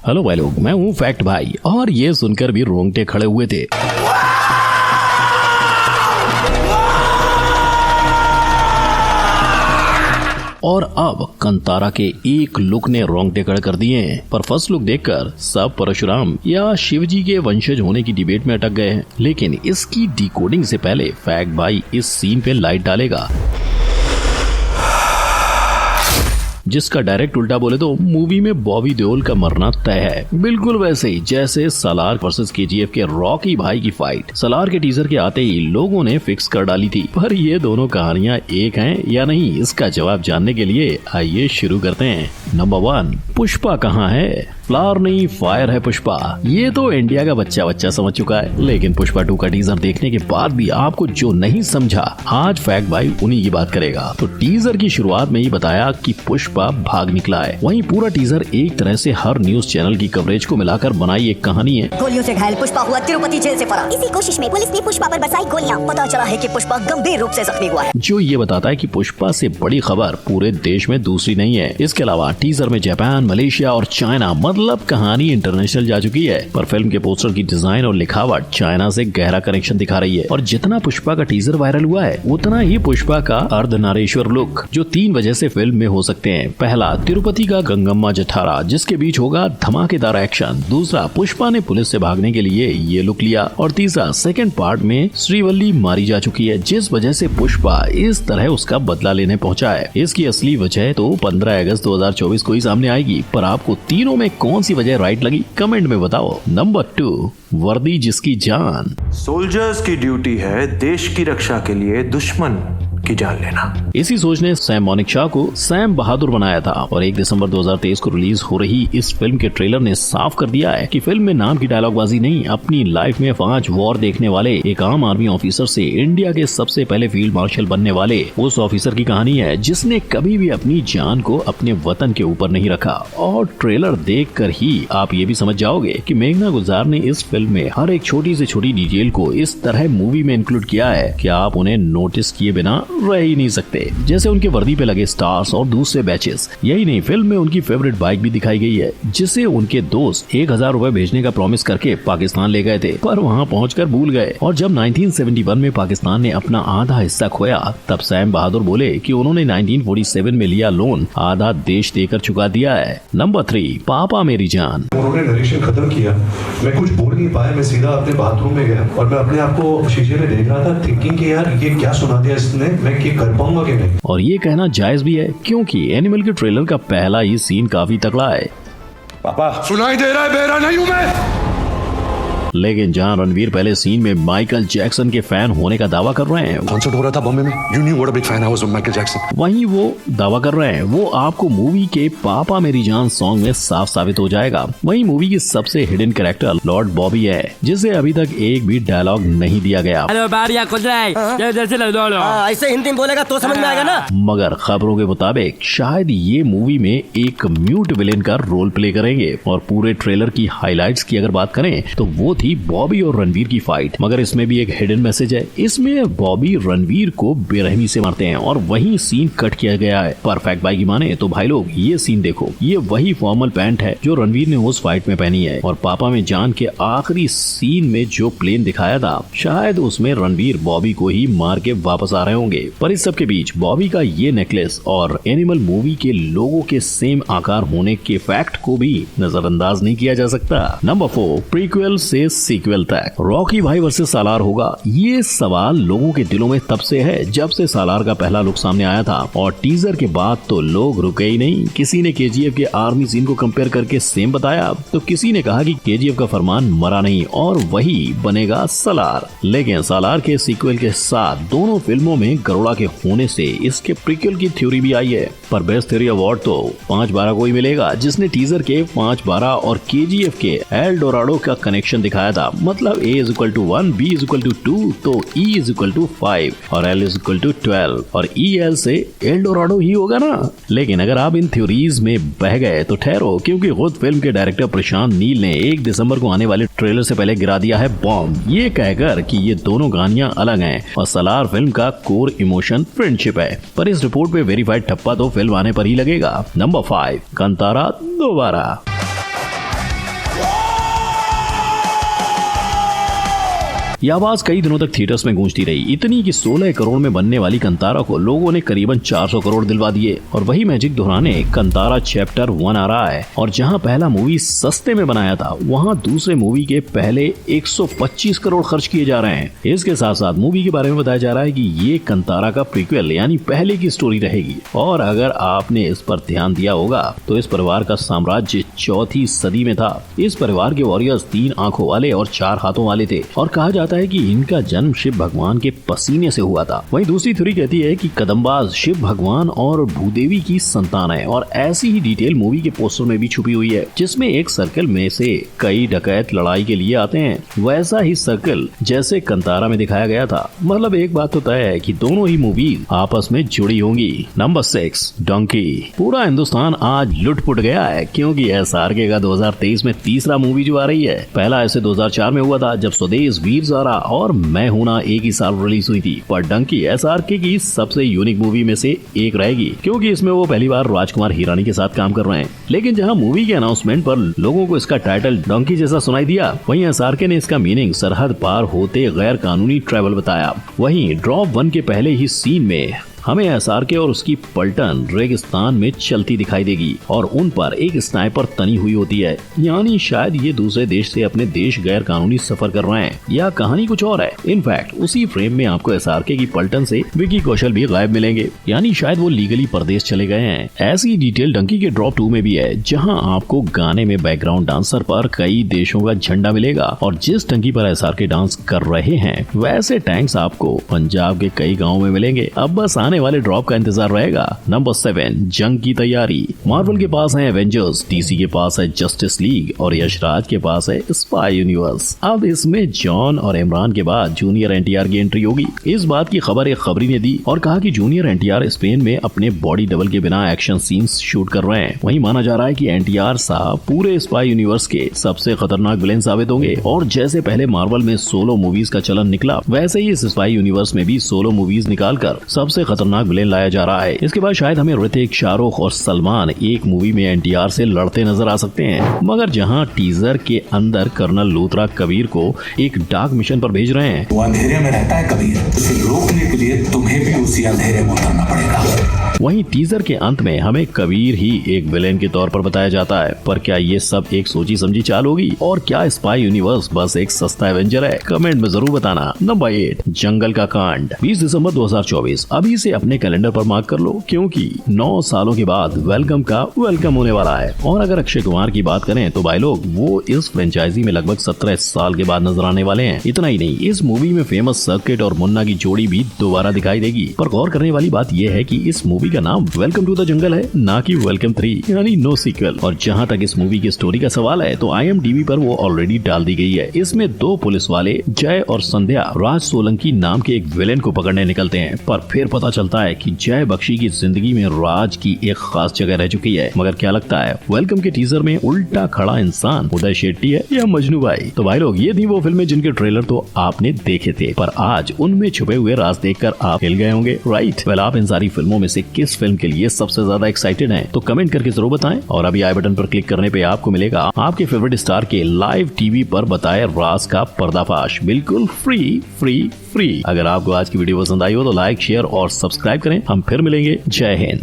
Hello भाई लोग, मैं हूँ फैक्ट भाई और ये सुनकर भी रोंगटे खड़े हुए थे। और अब कंतारा के एक लुक ने रोंगटे खड़े कर दिए हैं। पर फर्स्ट लुक देखकर सब परशुराम या शिवजी के वंशज होने की डिबेट में अटक गए हैं। लेकिन इसकी डिकोडिंग से पहले फैक्ट भाई इस सीन पे लाइट डालेगा, जिसका डायरेक्ट उल्टा बोले तो मूवी में बॉबी देओल का मरना तय है। बिल्कुल वैसे ही जैसे सालार वर्सेस केजीएफ के रॉकी भाई की फाइट सालार के टीजर के आते ही लोगों ने फिक्स कर डाली थी। पर ये दोनों कहानियां एक हैं या नहीं, इसका जवाब जानने के लिए आइए शुरू करते हैं। नंबर 1, पुष्पा कहाँ है? फ्लावर नहीं फायर है पुष्पा। ये तो इंडिया का बच्चा समझ चुका है। लेकिन पुष्पा 2 का टीजर देखने के बाद भी आपको जो नहीं समझा, आज फैक्ट भाई उन्हीं की बात करेगा। तो टीजर की शुरुआत में ही बताया कि पुष्पा भाग निकला है। वहीं पूरा टीजर एक तरह से हर न्यूज चैनल की कवरेज को मिलाकर बनाई एक कहानी है। गोलियों से घायल पुष्पा हुआ तिरुपति जेल से फरार। इसी कोशिश में पुलिस ने पुष्पा पर बरसाई गोलियां। पता चला है कि पुष्पा गंभीर रूप से जख्मी हुआ है, जो ये बताता है कि पुष्पा से बड़ी खबर पूरे देश में दूसरी नहीं है। इसके अलावा टीजर में जापान, मलेशिया और चाइना, मतलब कहानी इंटरनेशनल जा चुकी है। पर फिल्म के पोस्टर की डिजाइन और लिखावट चाइना से गहरा कनेक्शन दिखा रही है। और जितना पुष्पा का टीजर वायरल हुआ है, उतना ही पुष्पा का अर्धनारेश्वर लुक, जो 3 वजह से फिल्म में हो सकते हैं। पहला, तिरुपति का गंगम्मा जठारा, जिसके बीच होगा धमाकेदार एक्शन। दूसरा, पुष्पा ने पुलिस से भागने के लिए ये लुक लिया। और तीसरा, सेकंड पार्ट में श्रीवल्ली मारी जा चुकी है, जिस वजह से पुष्पा इस तरह उसका बदला लेने पहुंचा है। इसकी असली वजह तो 15 अगस्त 2024 को ही सामने आएगी। पर आपको तीनों में कौन सी वजह राइट लगी, कमेंट में बताओ। नंबर 2, वर्दी जिसकी जान। सोल्जर्स की ड्यूटी है देश की रक्षा के लिए दुश्मन की जान लेना। इसी सोच ने सैम मोनिक-शाह को सैम बहादुर बनाया था। और 1 दिसंबर 2023 को रिलीज हो रही इस फिल्म के ट्रेलर ने साफ कर दिया है कि फिल्म में नाम की डायलॉगबाजी नहीं, अपनी लाइफ में 5 वॉर देखने वाले एक आम आर्मी ऑफिसर से इंडिया के सबसे पहले फील्ड मार्शल बनने वाले उस ऑफिसर की कहानी है, जिसने कभी भी अपनी जान को अपने वतन के ऊपर नहीं रखा। और ट्रेलर देखकर ही आप ये भी समझ जाओगे कि मेघना गुलजार ने इस फिल्म में हर एक छोटी से छोटी डिटेल को इस तरह मूवी में इंक्लूड किया है कि आप उन्हें नोटिस किए बिना रह ही नहीं सकते। जैसे उनके वर्दी पे लगे स्टार्स और दूसरे बैचेस। यही नहीं, फिल्म में उनकी फेवरेट बाइक भी दिखाई गई है, जिसे उनके दोस्त 1000 रुपए भेजने का प्रॉमिस करके पाकिस्तान ले गए थे, पर वहां पहुंचकर भूल गए। और जब 1971 में पाकिस्तान ने अपना आधा हिस्सा खोया, तब सैम बहादुर बोले कि उन्होंने 1947 में लिया लोन आधा देश देकर चुका दिया है। नंबर 3, पापा मेरी जान। उन्होंने नरेशन खत्म किया, मैं कुछ बोल नहीं पाया, मैं सीधा अपने बाथरूम में गया और मैं अपने आप को शीशे में देख रहा था, थिंकिंग कि यार ये क्या सुना दिया इसने, मैं कर पाऊंगा कि नहीं। और ये कहना जायज भी है, क्योंकि एनिमल के ट्रेलर का पहला ही सीन काफी तगड़ा है। पापा सुनाई दे रहा है, बेरा नहीं हूँ मैं। लेकिन जहां रणवीर पहले सीन में माइकल जैक्सन के फैन होने का दावा कर रहे हैं, कॉन्सर्ट हो रहा था बॉम्बे में, you knew what a big fan I was of Michael Jackson, वहीं वो दावा कर रहे हैं वो आपको मूवी के पापा मेरी जान सॉन्ग में साफ साबित हो जाएगा। वहीं मूवी की सबसे हिडन कैरेक्टर लॉर्ड बॉबी है, जिसे अभी तक एक भी डायलॉग नहीं दिया गया। ऐसे हिंदी में बोलेगा तो समझ में आएगा ना। मगर खबरों के मुताबिक शायद ये मूवी में एक म्यूट विलेन का रोल प्ले करेंगे। और पूरे ट्रेलर की हाइलाइट्स की अगर बात करें तो वो थी बॉबी और रणवीर की फाइट। मगर इसमें भी एक हिडन मैसेज है। इसमें बॉबी रणवीर को बेरहमी से मारते हैं और वही सीन कट किया गया है। परफेक्ट भाई की माने तो भाई लोग ये सीन देखो, ये वही फॉर्मल पैंट है जो रणवीर ने उस फाइट में पहनी है। और पापा में जान के आखिरी सीन में जो प्लेन दिखाया था, शायद उसमें रणवीर बॉबी को ही मार के वापस आ रहे होंगे। पर इस सब के बीच बॉबी का ये नेकलेस और एनिमल मूवी के लोगों के सेम आकार होने के फैक्ट को भी नजरअंदाज नहीं किया जा सकता। नंबर 4, प्रीक्वल से सीक्वल तक रॉकी भाई वर्सेस सालार होगा। ये सवाल लोगों के दिलों में तब से है जब से सालार का पहला लुक सामने आया था। और टीजर के बाद तो लोग रुके ही नहीं। किसी ने केजीएफ के आर्मी सीन को कंपेयर करके सेम बताया, तो किसी ने कहा कि केजीएफ का फरमान मरा नहीं और वही बनेगा सालार। लेकिन सालार के सीक्वल के साथ दोनों फिल्मों में गरुड़ा के होने से इसके प्रीक्वल की थ्योरी भी आई है। पर बेस्ट थ्योरी अवार्ड तो 5/12 को ही मिलेगा, जिसने टीजर के 5/12 और केजीएफ के एल डोराडो का कनेक्शन दिखाया था। मतलब A=1, B=2 तो E=5 और L=12 और EL से एल्डोराडो ही होगा ना। लेकिन अगर आप इन थ्योरीज में बह गए तो ठहरो, क्योंकि खुद फिल्म के डायरेक्टर प्रशांत नील ने 1 दिसंबर को आने वाले ट्रेलर से पहले गिरा दिया है बॉम्ब, ये कहकर कि ये दोनों कहानियां अलग हैं और सालार फिल्म का कोर इमोशन फ्रेंडशिप है। पर इस रिपोर्ट पे वेरीफाइड ठप्पा तो फिल्म आने पर ही लगेगा। नंबर 5, कंतारा दोबारा। ये आवाज कई दिनों तक थिएटर्स में गूंजती रही, इतनी कि 16 करोड़ में बनने वाली कंतारा को लोगों ने करीबन 400 करोड़ दिलवा दिए। और वही मैजिक दोहराने कंतारा चैप्टर 1 आ रहा है, और जहां पहला मूवी सस्ते में बनाया था, वहां दूसरे मूवी के पहले 125 करोड़ खर्च किए जा रहे हैं। इसके साथ साथ मूवी के बारे में बताया जा रहा है कि ये कंतारा का प्रीक्वल यानी पहले की स्टोरी रहेगी। और अगर आपने इस पर ध्यान दिया होगा तो इस परिवार का साम्राज्य 4वीं सदी में था। इस परिवार के वॉरियर्स 3 आंखों वाले और 4 हाथों वाले थे, और कहा जाता है कि इनका जन्म शिव भगवान के पसीने से हुआ था। वहीं दूसरी थ्योरी कहती है कि कदम्बाज शिव भगवान और भूदेवी की संतान है, और ऐसी ही डिटेल मूवी के पोस्टर में भी छुपी हुई है, जिसमें एक सर्कल में से कई डकैत लड़ाई के लिए आते हैं, वैसा ही सर्कल जैसे कंतारा में दिखाया गया था। मतलब एक बात तो तय है कि दोनों ही मूवीज आपस में जुड़ी होंगी। नंबर 6 डंकी। पूरा हिंदुस्तान आज लुटपुट गया है, क्योंकि SRK का 2023 में तीसरा मूवी जो आ रही है। पहला ऐसे 2004 में हुआ था, जब स्वदेश, वीर ज़ारा और मैं हूं ना एक ही साल रिलीज हुई थी। पर डंकी SRK की सबसे यूनिक मूवी में से एक रहेगी, क्योंकि इसमें वो पहली बार राजकुमार हिरानी के साथ काम कर रहे हैं। लेकिन जहां मूवी के अनाउंसमेंट पर लोगों को इसका टाइटल डंकी जैसा सुनाई दिया, वहीं SRK ने इसका मीनिंग सरहद पार होते गैर कानूनी ट्रैवल बताया। वहीं ड्रॉप 1 के पहले ही सीन में हमें SRK और उसकी पलटन रेगिस्तान में चलती दिखाई देगी, और उन पर एक स्नाइपर तनी हुई होती है, यानी शायद ये दूसरे देश से अपने देश गैर कानूनी सफर कर रहे हैं, या कहानी कुछ और है। इनफैक्ट उसी फ्रेम में आपको SRK की पलटन से विकी कौशल भी गायब मिलेंगे, यानी शायद वो लीगली परदेश चले गए हैं। ऐसी डिटेल डंकी के ड्रॉप 2 में भी है, जहाँ आपको गाने में बैकग्राउंड डांसर पर कई देशों का झंडा मिलेगा, और जिस टंकी पर SRK डांस कर रहे हैं वैसे टैंक्स आपको पंजाब के कई गाँव में मिलेंगे। अब बस आने वाले ड्रॉप का इंतजार रहेगा। नंबर 7 जंग की तैयारी। मार्वल के पास है एवेंजर्स, DC के पास है जस्टिस लीग, और यशराज के पास है स्पाई यूनिवर्स। अब इसमें जॉन और इमरान के बाद जूनियर NTR की एंट्री होगी। इस बात की खबर एक खबरी ने दी, और कहा कि जूनियर NTR स्पेन में अपने बॉडी डबल के बिना एक्शन सीन्स शूट कर रहे हैं। वहीं माना जा रहा है कि NTR साहब पूरे स्पाई यूनिवर्स के सबसे खतरनाक विलेन साबित होंगे, और जैसे पहले मार्वल में सोलो मूवीज का चलन निकला, वैसे ही इस स्पाई यूनिवर्स में भी सोलो मूवीज निकालकर सबसे खतरनाक विलेन लाया जा रहा है। इसके बाद शायद हमें ऋतिक, शाहरुख और सलमान एक मूवी में NTR से लड़ते नजर आ सकते हैं। मगर जहां टीजर के अंदर कर्नल लूथरा कबीर को एक डार्क मिशन पर भेज रहे हैं, वो अंधेरे में रहता है कबीर, उसे रोकने के लिए तुम्हें भी उसी अंधेरे में उतरना पड़ेगा। वहीं टीजर के अंत में हमें कबीर ही एक विलेन के तौर पर बताया जाता है। पर क्या ये सब एक सोची समझी चाल होगी, और क्या स्पाई यूनिवर्स बस एक सस्ता एवेंजर है? कमेंट में जरूर बताना। नंबर 8 जंगल का कांड। 20 दिसंबर 2024 अभी से अपने कैलेंडर पर मार्क कर लो, क्योंकि 9 सालों के बाद वेलकम का वेलकम होने वाला है। और अगर अक्षय कुमार की बात करें तो भाई लोग, वो इस फ्रेंचाइजी में लगभग 17 साल के बाद नजर आने वाले हैं। इतना ही नहीं, इस मूवी में फेमस सर्किट और मुन्ना की जोड़ी भी दोबारा दिखाई देगी। पर गौर करने वाली बात यह है कि इस मूवी का नाम वेलकम टू द जंगल है, ना कि वेलकम 3 यानी नो सीक्वल। और जहां तक इस मूवी की स्टोरी का सवाल है तो IMDb पर वो ऑलरेडी डाल दी गई है। इसमें 2 पुलिस वाले जय और संध्या राज सोलंकी नाम के एक विलेन को पकड़ने निकलते हैं, पर फिर पता चलता है कि जय बख्शी की जिंदगी में राज की एक खास जगह रह चुकी है। मगर क्या लगता है, वेलकम के टीजर में उल्टा खड़ा इंसान उदय शेट्टी है या मजनू भाई? तो भाई लोग, ये थी वो फिल्में जिनके ट्रेलर तो आपने देखे थे, पर आज उनमें छुपे हुए राज देखकर आप हिल गए होंगे, राइट? वेल, आप इन सारी फिल्मों में से किस फिल्म के लिए सबसे ज्यादा एक्साइटेड हैं? तो कमेंट करके जरूर बताएं। और अभी आई बटन पर क्लिक करने पे आपको मिलेगा आपके फेवरेट स्टार के लाइव टीवी पर बताए राज का पर्दाफाश, बिल्कुल फ्री फ्री फ्री। अगर आपको आज की वीडियो पसंद आई हो तो लाइक, शेयर और सब्सक्राइब करें। हम फिर मिलेंगे। जय हिंद।